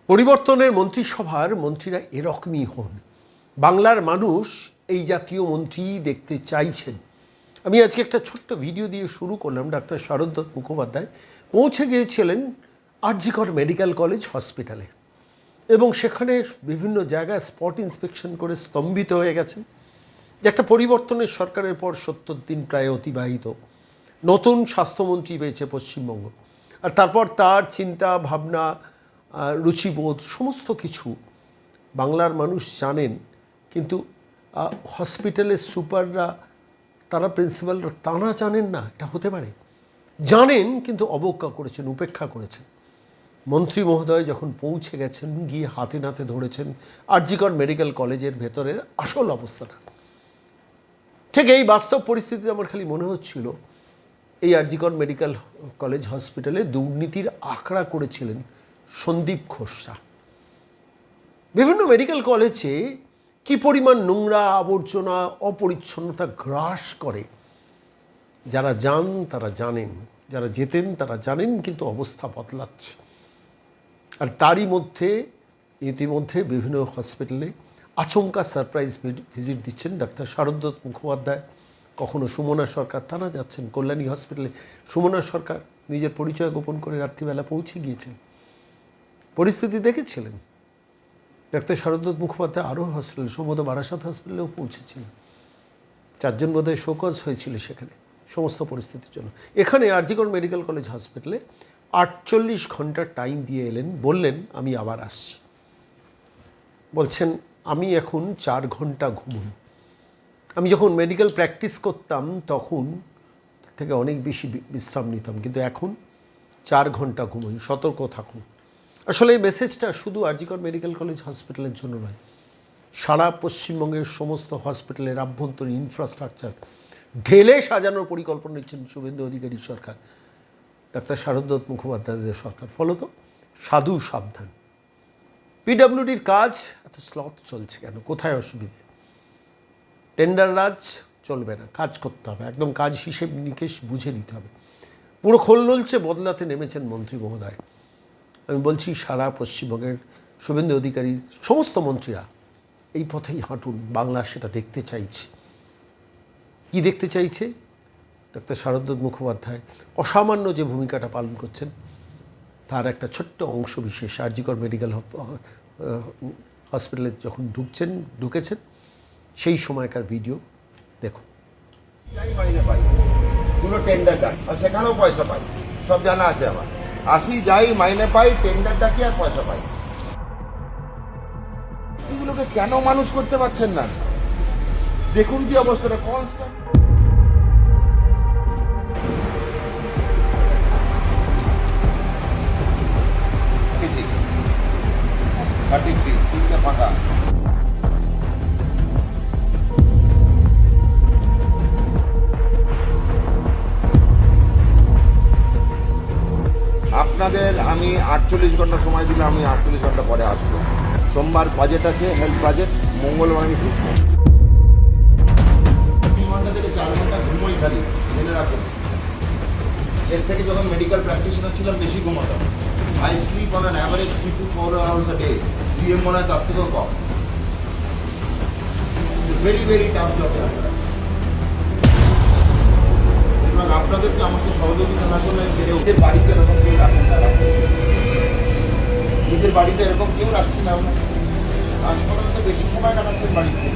পরিবর্তনের মন্ত্রিসভার মন্ত্রীরা এরকমই হন। বাংলার মানুষ এই জাতীয় মন্ত্রী দেখতে চাইছেন। আমি আজকে একটা ছোট্ট ভিডিও দিয়ে শুরু করলাম। ডাক্তার শারদত্ত মুখোপাধ্যায় পৌঁছে গিয়েছিলেন আর.জি. কর মেডিকেল কলেজ হসপিটালে এবং সেখানে বিভিন্ন জায়গায় স্পট ইন্সপেকশন করে স্তম্ভিত হয়ে গেছেন যে একটা পরিবর্তনের সরকারের পর ৭০ দিন প্রায় অতিবাহিত, নতুন স্বাস্থ্যমন্ত্রী পেয়েছে পশ্চিমবঙ্গ, আর তারপর তার চিন্তা ভাবনা রুচিবোধ সমস্ত কিছু বাংলার মানুষ জানেন, কিন্তু হসপিটালের সুপাররা তারা প্রিন্সিপালরা তারা জানেন না। এটা হতে পারে, জানেন কিন্তু অবজ্ঞা করেছেন, উপেক্ষা করেছেন। মন্ত্রী মহোদয় যখন পৌঁছে গেছেন, গিয়ে হাতে নাতে ধরেছেন আর.জি. কর মেডিকেল কলেজের ভেতরের আসল অবস্থাটা। ঠিক এই বাস্তব পরিস্থিতিতে আমার খালি মনে হচ্ছিল এই আর.জি. কর মেডিকেল কলেজ হসপিটালে দুর্নীতির আখড়া করেছিলেন সন্দীপ ঘোষরা। বিভিন্ন মেডিকেল কলেজে কি পরিমাণ নোংরা আবর্জনা অপরিচ্ছন্নতা গ্রাস করে, যারা যান তারা জানেন, যারা যেতেন তারা জানেন, কিন্তু অবস্থা বদলাচ্ছে। আর তারই মধ্যে ইতিমধ্যে বিভিন্ন হসপিটালে আচমকা সারপ্রাইজ ভিজিট দিচ্ছেন ডাক্তার শারদত্ত মুখোপাধ্যায়, কখনো সুমনা সরকার, তারা যাচ্ছেন কল্যাণী হসপিটালে। সুমনা সরকার নিজের পরিচয় গোপন করে রাত্রিবেলা পৌঁছে গিয়েছেন, পরিস্থিতি দেখেছিলেন। ডাক্তার শারদত্ত মুখোপাধ্যায় আরও হসপিটাল, সম্ভবত বারাসাত হসপিটালেও পৌঁছেছিলেন। 4 জন বোধহয় শোকজ হয়েছিল সেখানে সমস্ত পরিস্থিতির জন্য। এখানে আর.জি. কর মেডিকেল কলেজ হসপিটালে 48 ঘন্টা টাইম দিয়ে এলেন, বললেন আমি আবার আসছি। বলছেন আমি এখন 4 ঘন্টা ঘুমোই। আমি যখন মেডিকেল প্র্যাকটিস করতাম তখন থেকে অনেক বেশি বিশ্রাম নিতাম, কিন্তু এখন 4 ঘন্টা ঘুমোই, সতর্ক থাকুন। আসলে এই মেসেজটা শুধু আর.জি. কর মেডিকেল কলেজ হসপিটালের জন্য নয়, সারা পশ্চিমবঙ্গের সমস্ত হসপিটালের আভ্যন্তরীণ ইনফ্রাস্ট্রাকচার ঢেলে সাজানোর পরিকল্পনা নিচ্ছেন শুভেন্দু অধিকারী সরকার, ডাক্তার শারদত্ত মুখোপাধ্যায়দের সরকার। ফলত সাধু সাবধান। পিডব্লিউডির কাজ এত স্লথ চলছে কেন? কোথায় অসুবিধে? টেন্ডার রাজ চলবে না, কাজ করতে হবে, একদম কাজ হিসেব নিকেশ বুঝে নিতে হবে। পুরো খোল নলছে বদলাতে নেমেছেন মন্ত্রী মহোদয়। আমি বলছি সারা পশ্চিমবঙ্গের শুভেন্দু অধিকারীর সমস্ত মন্ত্রীরা এই পথেই হাঁটুন। বাংলা সেটা দেখতে চাইছে। কি দেখতে চাইছে? ডাক্তার শারদত্ত মুখোপাধ্যায় অসামান্য যে ভূমিকাটা পালন করছেন তার একটা ছোট্ট অংশ বিশেষ আর.জি. কর মেডিকেল হসপিটালে যখন ঢুকেছেন সেই সময়কার ভিডিও দেখুন। পুরো টেন্ডারটা, আর সেখানেও পয়সা পাই, সব জানা আছে আমার। আসি যাই, মাইনে পাই, টেন্ডারটা কি আর পয়সা পাই। এগুলোকে কেন মানুষ করতে পারছেন না? দেখুন কি অবস্থাটা, কনস্ট্যান্ট। তিনটে ফাঁকা। আপনাদের আমি 48 ঘন্টা সময় দিলে আমি 48 ঘন্টা পরে আসবো। সোমবার বাজেট আছে, হেলথ বাজেট, মঙ্গলবার আমি ঢুকবো। 3 ঘন্টা থেকে 4 ঘন্টা ঘুমোই খালি, জেনে রাখুন। এর থেকে যখন মেডিকেল প্র্যাকটিশনার ছিলাম বেশি ঘুমাতাম। I sleep on an average 3 to 4 hours a day. CM মনে হয় তার থেকেও কম। Very very tough job. এবং আপনাদেরকে আমাকে সহযোগিতা না করলে এদের বাড়িতে এরকম কেউ রাখেন না, এদের বাড়িতে এরকম কেউ রাখছি না। আমরা হাসপাতালে বেশি সময় কাটাচ্ছেন বাড়িতে।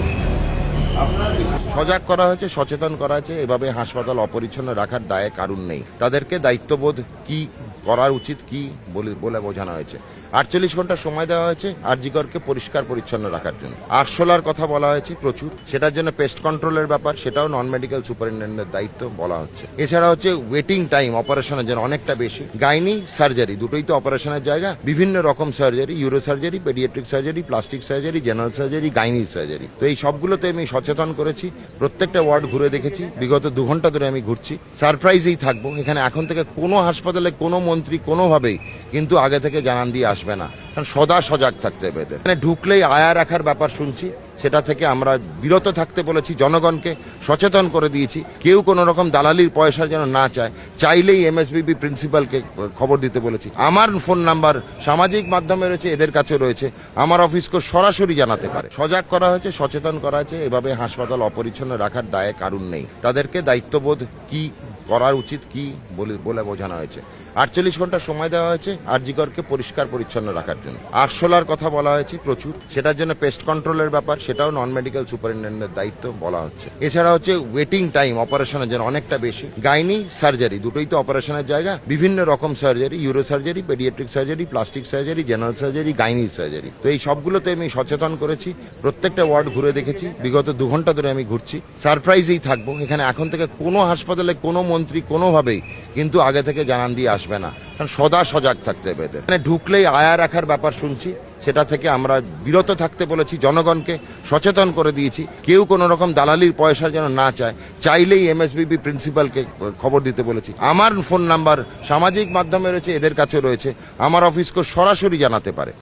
সজাগ করা হয়েছে, সচেতন করা হয়েছে। এভাবে হাসপাতাল অপরিচ্ছন্ন রাখার দায়ে কারণ নেই। তাদেরকে দায়িত্ববোধ কি করা উচিত কি বলে বোঝানো হয়েছে। 48 ঘন্টা সময় দেওয়া হয়েছে আর.জি. করকে পরিষ্কার পরিচ্ছন্ন রাখার জন্য। আরশোলার কথা বলা হয়েছে প্রচুর, সেটার জন্য পেস্ট কন্ট্রোলের ব্যাপার, সেটাও নন মেডিকেল সুপারিনটেন্ডেন্টের দায়িত্ব বলা হচ্ছে। এছাড়া হচ্ছে ওয়েটিং টাইম অপারেশনের জন্য অনেকটা বেশি। গাইনি সার্জারি দুটোই তো অপারেশনের জায়গা, বিভিন্ন রকম surgery, uro surgery, paediatric surgery, plastic surgery, general surgery, gynae surgery. তো এই সবগুলোতে আমি সচেতন করেছি, প্রত্যেকটা ওয়ার্ড ঘুরে দেখেছি। বিগত 2 ঘন্টা ধরে আমি ঘুরছি। সারপ্রাইজেই থাকবো এখানে। এখন থেকে কোনো হাসপাতালে কোনো মন্ত্রী কোনোভাবেই কিন্তু আগে থেকে জানান দিয়ে আসবে না, কারণ সদা সজাগ থাকতে হবে। এখানে ঢুকলেই আয়া রাখার ব্যাপার শুনছি, সেটা থেকে আমরা বিরত থাকতে বলেছি, জনগণকে সচেতন করে দিয়েছি। কেউ কোনো রকম দালালির পয়সা যেন না চায়, চাইলেই এমএসবিবি প্রিন্সিপালকে খবর দিতে বলেছি। আমার ফোন নাম্বার সামাজিক মাধ্যমে রয়েছে, এদের কাছে রয়েছে, আমার অফিসকে সরাসরি জানাতে পারে। সজাগ করা হয়েছে, সচেতন করা হয়েছে। এভাবে হাসপাতাল অপরিচ্ছন্ন রাখার দায়ে কারণ নেই। তাদেরকে দায়িত্ববোধ কি করা উচিত কি বলে বোঝানো হয়েছে। 48 ঘন্টা সময় দেওয়া হয়েছে আরজিকরকে পরিষ্কার পরিচ্ছন্ন রাখার জন্য। আরশোলার কথা বলা হয়েছে প্রচুর, সেটার জন্য পেস্ট কন্ট্রোলের ব্যাপার, সেটাও নন মেডিকেল সুপারিনটেন্ডেন্টের দায়িত্ব বলা হচ্ছে। এছাড়া হচ্ছে ওয়েটিং টাইম অপারেশনের জন্য অনেকটা বেশি। গাইনি সার্জারি দুটোই তো অপারেশনের জায়গা, বিভিন্ন রকম surgery, uro surgery, paediatric surgery, plastic surgery, general surgery, gynae surgery. তো এই সবগুলোতে আমি সচেতন করেছি, প্রত্যেকটা ওয়ার্ড ঘুরে দেখেছি। বিগত 2 ঘন্টা ধরে আমি ঘুরছি। সারপ্রাইজেই থাকবো, এখানে এখন থেকে কোনো হাসপাতালে কোনো মন্ত্রী কোনোভাবেই কিন্তু আগে থেকে জানান দিয়ে আসবে না, কারণ সদা সজাগ থাকতে হবে এদের। মানে ঢুকলেই আয়া রাখার ব্যাপার শুনছি, সেটা থেকে আমরা বিরত থাকতে বলেছি, জনগণকে সচেতন করে দিয়েছি। কেউ কোনো রকম দালালির পয়সা যেন না চায়, চাইলেই এমএসবিবি প্রিন্সিপালকে খবর দিতে বলেছি। আমার ফোন নাম্বার সামাজিক মাধ্যমে রয়েছে, এদের কাছে রয়েছে, আমার অফিসকে সরাসরি জানাতে পারে।